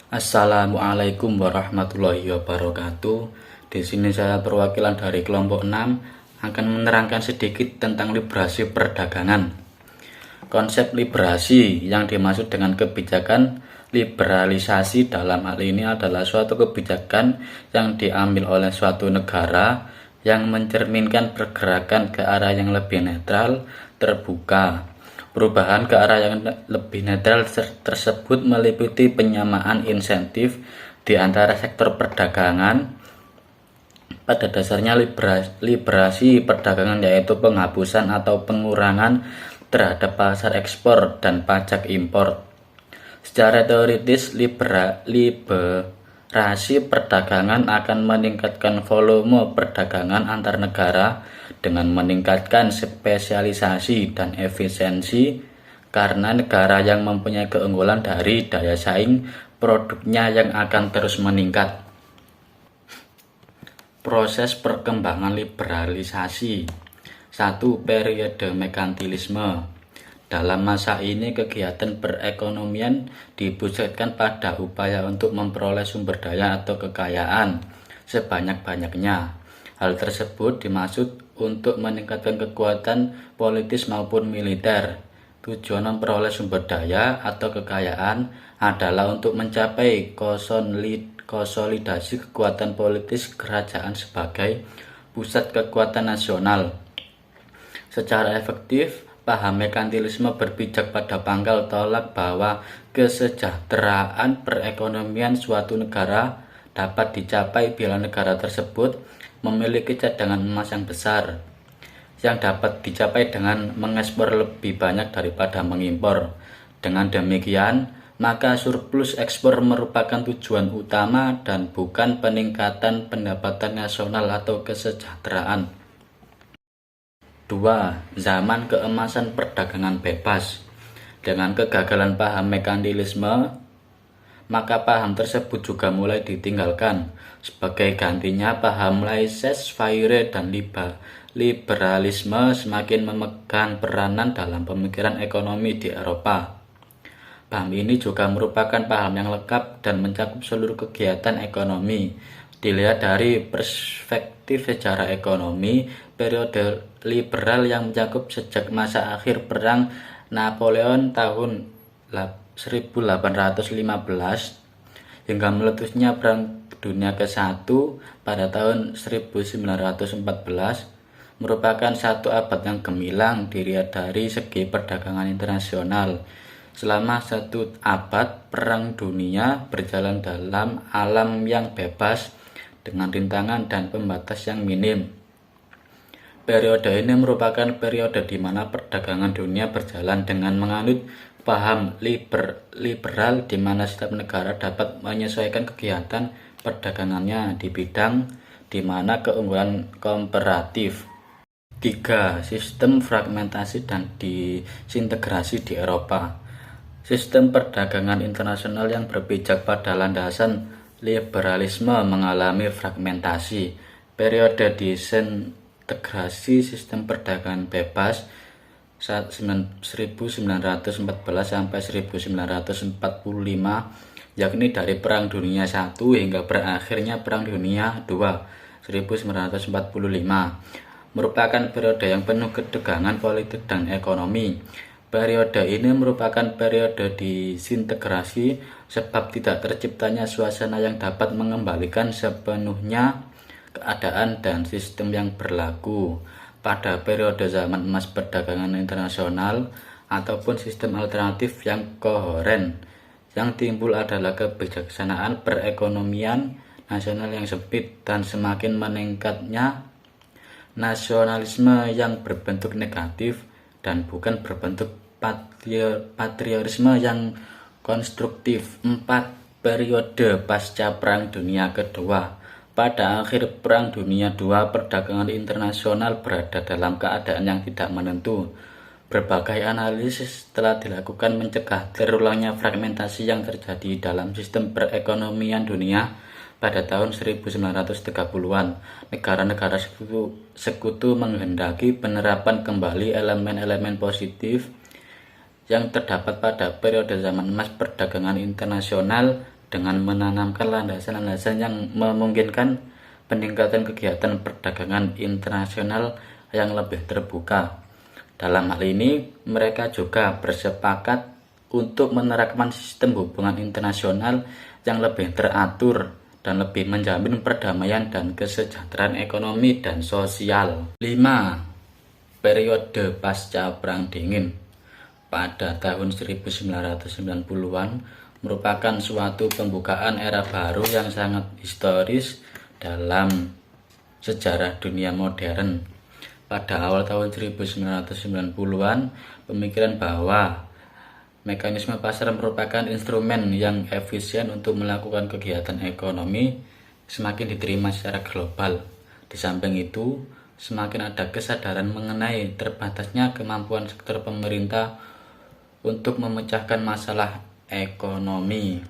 Assalamualaikum warahmatullahi wabarakatuh. Di sini saya perwakilan dari kelompok 6 akan menerangkan sedikit tentang liberasi perdagangan. Konsep liberasi yang dimaksud dengan kebijakan liberalisasi dalam hal ini adalah suatu kebijakan yang diambil oleh suatu negara yang mencerminkan pergerakan ke arah yang lebih netral, terbuka. Perubahan ke arah yang lebih netral tersebut meliputi penyamaan insentif di antara sektor perdagangan. Pada dasarnya liberasi perdagangan yaitu penghapusan atau pengurangan terhadap pasar ekspor dan pajak impor. Secara teoritis, liberasi perdagangan akan meningkatkan volume perdagangan antar negara dengan meningkatkan spesialisasi dan efisiensi, karena negara yang mempunyai keunggulan dari daya saing produknya yang akan terus meningkat. Proses perkembangan liberalisasi. 1. Periode merkantilisme. Dalam masa ini kegiatan perekonomian dipusatkan pada upaya untuk memperoleh sumber daya atau kekayaan sebanyak-banyaknya. Hal tersebut dimaksud untuk meningkatkan kekuatan politis maupun militer. Tujuan memperoleh sumber daya atau kekayaan adalah untuk mencapai konsolidasi kekuatan politis kerajaan sebagai pusat kekuatan nasional. Secara efektif, paham merkantilisme berpijak pada pangkal tolak bahwa kesejahteraan perekonomian suatu negara dapat dicapai bila negara tersebut memiliki cadangan emas yang besar, yang dapat dicapai dengan mengekspor lebih banyak daripada mengimpor. Dengan demikian, maka surplus ekspor merupakan tujuan utama dan bukan peningkatan pendapatan nasional atau kesejahteraan. 2. Zaman keemasan perdagangan bebas. Dengan kegagalan paham merkantilisme, maka paham tersebut juga mulai ditinggalkan. Sebagai gantinya, paham laissez-faire dan liberalisme semakin memegang peranan dalam pemikiran ekonomi di Eropa. Paham ini juga merupakan paham yang lengkap dan mencakup seluruh kegiatan ekonomi. Dilihat dari perspektif sejarah ekonomi, periode liberal yang mencakup sejak masa akhir Perang Napoleon tahun 1815 hingga meletusnya Perang Dunia ke-1 pada tahun 1914 merupakan satu abad yang gemilang dilihat dari segi perdagangan internasional. Selama satu abad, Perang Dunia berjalan dalam alam yang bebas dengan rintangan dan pembatas yang minim. Periode ini merupakan periode di mana perdagangan dunia berjalan dengan menganut paham liberal di mana setiap negara dapat menyesuaikan kegiatan perdagangannya di bidang di mana keunggulan komparatif. 3. Sistem fragmentasi dan disintegrasi di Eropa. Sistem perdagangan internasional yang berpijak pada landasan liberalisme mengalami fragmentasi. Periode disintegrasi sistem perdagangan bebas 1914 sampai 1945, yakni dari Perang Dunia I hingga berakhirnya Perang Dunia II 1945, merupakan periode yang penuh ketegangan politik dan ekonomi. Periode ini merupakan periode disintegrasi sebab tidak terciptanya suasana yang dapat mengembalikan sepenuhnya keadaan dan sistem yang berlaku pada periode zaman emas perdagangan internasional ataupun sistem alternatif yang koheren. Yang timbul adalah kebijaksanaan perekonomian nasional yang sempit dan semakin meningkatnya nasionalisme yang berbentuk negatif dan bukan berbentuk patriotisme yang konstruktif. 4. Periode pasca Perang Dunia Kedua. Pada akhir Perang Dunia II, perdagangan internasional berada dalam keadaan yang tidak menentu. Berbagai analisis telah dilakukan mencegah terulangnya fragmentasi yang terjadi dalam sistem perekonomian dunia pada tahun 1930-an. Negara-negara sekutu menghendaki penerapan kembali elemen-elemen positif yang terdapat pada periode zaman emas perdagangan internasional dengan menanamkan landasan-landasan yang memungkinkan peningkatan kegiatan perdagangan internasional yang lebih terbuka. Dalam hal ini, mereka juga bersepakat untuk menerapkan sistem hubungan internasional yang lebih teratur dan lebih menjamin perdamaian dan kesejahteraan ekonomi dan sosial. 5. Periode pasca Perang Dingin pada tahun 1990-an merupakan suatu pembukaan era baru yang sangat historis dalam sejarah dunia modern. Pada awal tahun 1990-an, pemikiran bahwa mekanisme pasar merupakan instrumen yang efisien untuk melakukan kegiatan ekonomi semakin diterima secara global. Di samping itu, semakin ada kesadaran mengenai terbatasnya kemampuan sektor pemerintah untuk memecahkan masalah ekonomi.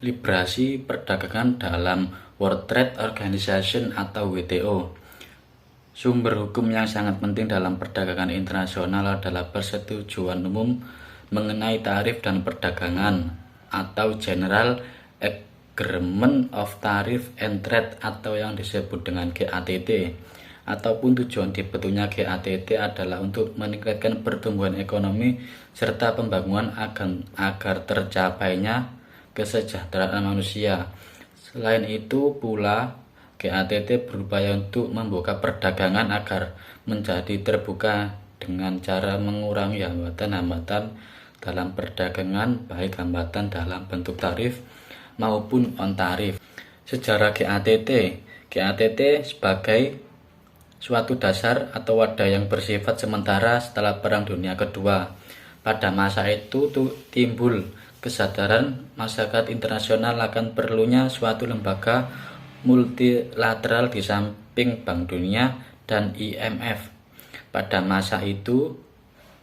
Liberasi perdagangan dalam World Trade Organization atau WTO. Sumber hukum yang sangat penting dalam perdagangan internasional adalah persetujuan umum mengenai tarif dan perdagangan atau General Agreement of Tariff and Trade atau yang disebut dengan GATT. Ataupun tujuan dibentuknya GATT adalah untuk meningkatkan pertumbuhan ekonomi serta pembangunan agar tercapainya kesejahteraan manusia. Selain itu pula, GATT berupaya untuk membuka perdagangan agar menjadi terbuka dengan cara mengurangi hambatan-hambatan dalam perdagangan, baik hambatan dalam bentuk tarif maupun on-tarif. Sejarah GATT sebagai suatu dasar atau wadah yang bersifat sementara setelah Perang Dunia Kedua. Pada masa itu timbul kesadaran masyarakat internasional akan perlunya suatu lembaga multilateral di samping Bank Dunia dan IMF. Pada masa itu,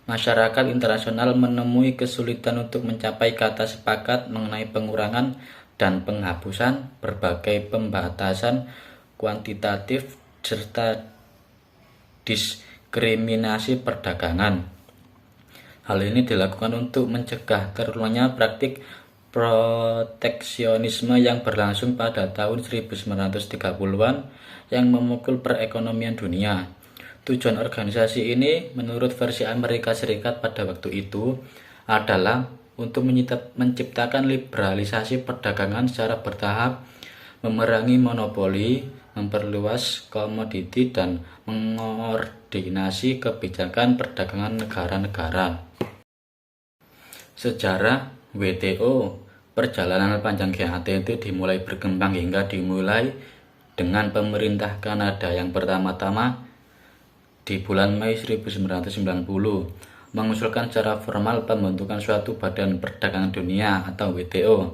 masyarakat internasional menemui kesulitan untuk mencapai kata sepakat mengenai pengurangan dan penghapusan berbagai pembatasan kuantitatif serta diskriminasi perdagangan. Hal ini dilakukan untuk mencegah terulangnya praktik proteksionisme yang berlangsung pada tahun 1930-an yang memukul perekonomian dunia. Tujuan organisasi ini menurut versi Amerika Serikat pada waktu itu adalah untuk menciptakan liberalisasi perdagangan secara bertahap, memerangi monopoli, memperluas komoditi, dan mengordinasi kebijakan perdagangan negara-negara. Sejarah WTO. Perjalanan panjang GATT dimulai berkembang hingga dimulai dengan pemerintah Kanada yang pertama-tama di bulan Mei 1990 mengusulkan secara formal pembentukan suatu badan perdagangan dunia atau WTO.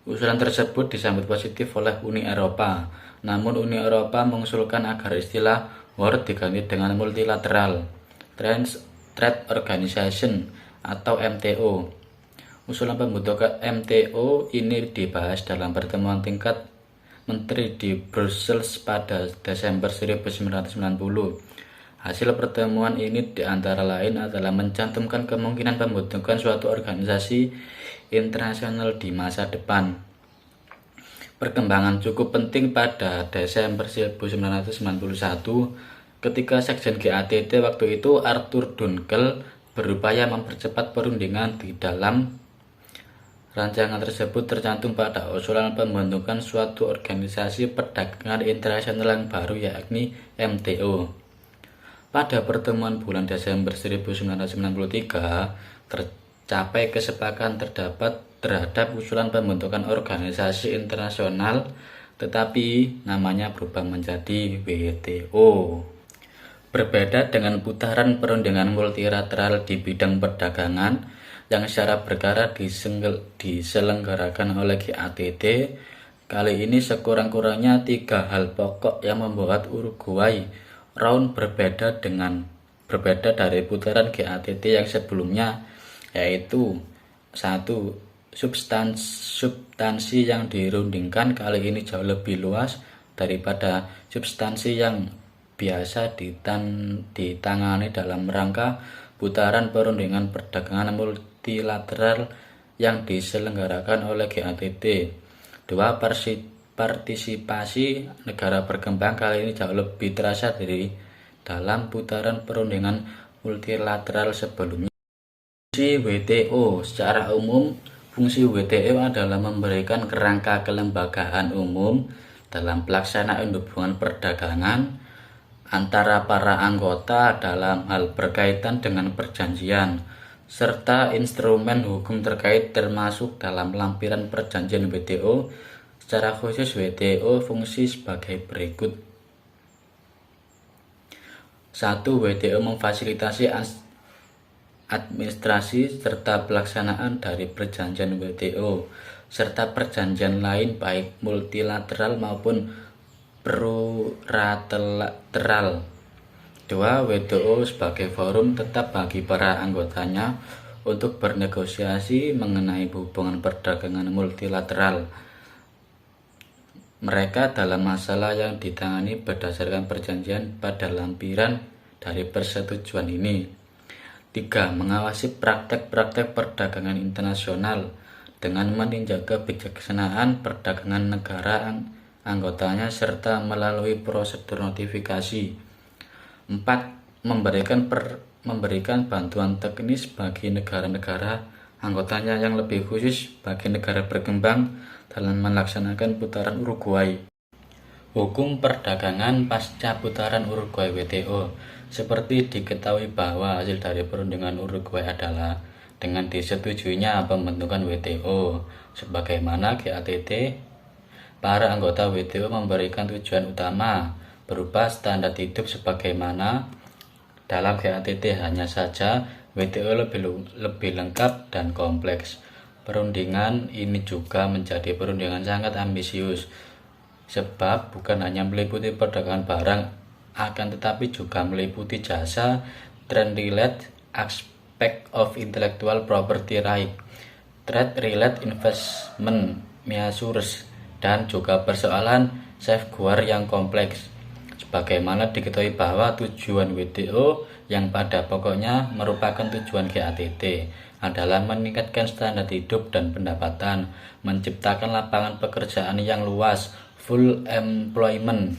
Usulan tersebut disambut positif oleh Uni Eropa, namun Uni Eropa mengusulkan agar istilah World diganti dengan Multilateral Trade Organization atau MTO. Usulan pembentukan MTO ini dibahas dalam pertemuan tingkat menteri di Brussels pada Desember 1990. Hasil pertemuan ini diantara lain adalah mencantumkan kemungkinan pembentukan suatu organisasi internasional di masa depan. Perkembangan cukup penting pada Desember 1991 ketika Sekjen GATT waktu itu Arthur Dunkel berupaya mempercepat perundingan. Di dalam rancangan tersebut tercantum pada usulan pembentukan suatu organisasi perdagangan internasional yang baru yakni MTO. Pada pertemuan bulan Desember 1993 tercapai kesepakatan terhadap usulan pembentukan organisasi internasional, tetapi namanya berubah menjadi WTO. Berbeda dengan putaran perundingan multilateral di bidang perdagangan yang secara berkala diselenggarakan oleh GATT, kali ini sekurang-kurangnya 3 hal pokok yang membuat Uruguay Round berbeda dari putaran GATT yang sebelumnya, yaitu 1. Substansi yang dirundingkan kali ini jauh lebih luas daripada substansi yang biasa ditangani dalam rangka putaran perundingan perdagangan multilateral yang diselenggarakan oleh GATT. Dua, partisipasi negara berkembang kali ini jauh lebih terasa dari dalam putaran perundingan multilateral sebelumnya. Fungsi WTO. Secara umum, fungsi WTO adalah memberikan kerangka kelembagaan umum dalam pelaksanaan hubungan perdagangan antara para anggota dalam hal berkaitan dengan perjanjian, serta instrumen hukum terkait termasuk dalam lampiran perjanjian WTO. Secara khusus, WTO fungsi sebagai berikut. 1. WTO memfasilitasi administrasi serta pelaksanaan dari perjanjian WTO serta perjanjian lain baik multilateral maupun plurilateral. 2. WTO sebagai forum tetap bagi para anggotanya untuk bernegosiasi mengenai hubungan perdagangan multilateral mereka dalam masalah yang ditangani berdasarkan perjanjian pada lampiran dari persetujuan ini. 3. Mengawasi praktek-praktek perdagangan internasional dengan meninjau kebijaksanaan perdagangan negara anggotanya serta melalui prosedur notifikasi. 4. Memberikan bantuan teknis bagi negara-negara anggotanya yang lebih khusus bagi negara berkembang dalam melaksanakan putaran Uruguay. Hukum perdagangan pasca putaran Uruguay WTO. Seperti diketahui bahwa hasil dari perundingan Uruguay adalah dengan disetujuinya pembentukan WTO. Sebagaimana GATT, para anggota WTO memberikan tujuan utama berupa standar hidup sebagaimana dalam GATT. Hanya saja WTO lebih lengkap dan kompleks. Perundingan ini juga menjadi perundingan sangat ambisius, sebab bukan hanya meliputi perdagangan barang, akan tetapi juga meliputi jasa, trade-related aspect of intellectual property right, trade-related investment measures, dan juga persoalan safeguard yang kompleks. Sebagaimana diketahui bahwa tujuan WTO yang pada pokoknya merupakan tujuan GATT adalah meningkatkan standar hidup dan pendapatan, menciptakan lapangan pekerjaan yang luas, full employment,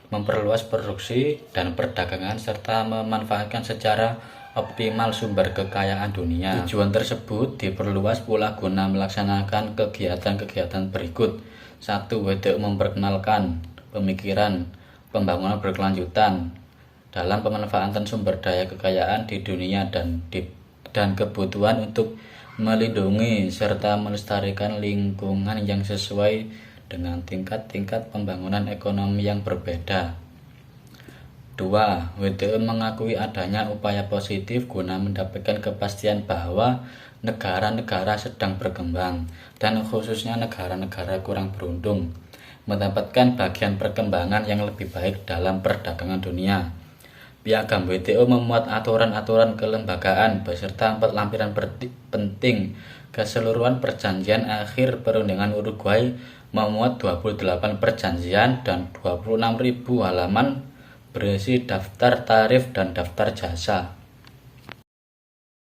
memperluas produksi dan perdagangan, serta memanfaatkan secara optimal sumber kekayaan dunia. Tujuan tersebut diperluas pula guna melaksanakan kegiatan-kegiatan berikut. 1. WTO memperkenalkan pemikiran pembangunan berkelanjutan dalam pemanfaatan sumber daya kekayaan di dunia dan kebutuhan untuk melindungi serta melestarikan lingkungan yang sesuai dengan tingkat-tingkat pembangunan ekonomi yang berbeda. 2. WTO mengakui adanya upaya positif guna mendapatkan kepastian bahwa negara-negara sedang berkembang, dan khususnya negara-negara kurang beruntung, mendapatkan bagian perkembangan yang lebih baik dalam perdagangan dunia. Piagam WTO memuat aturan-aturan kelembagaan beserta 4 lampiran penting. Keseluruhan perjanjian akhir perundingan Uruguay memuat 28 perjanjian dan 26.000 halaman berisi daftar tarif dan daftar jasa.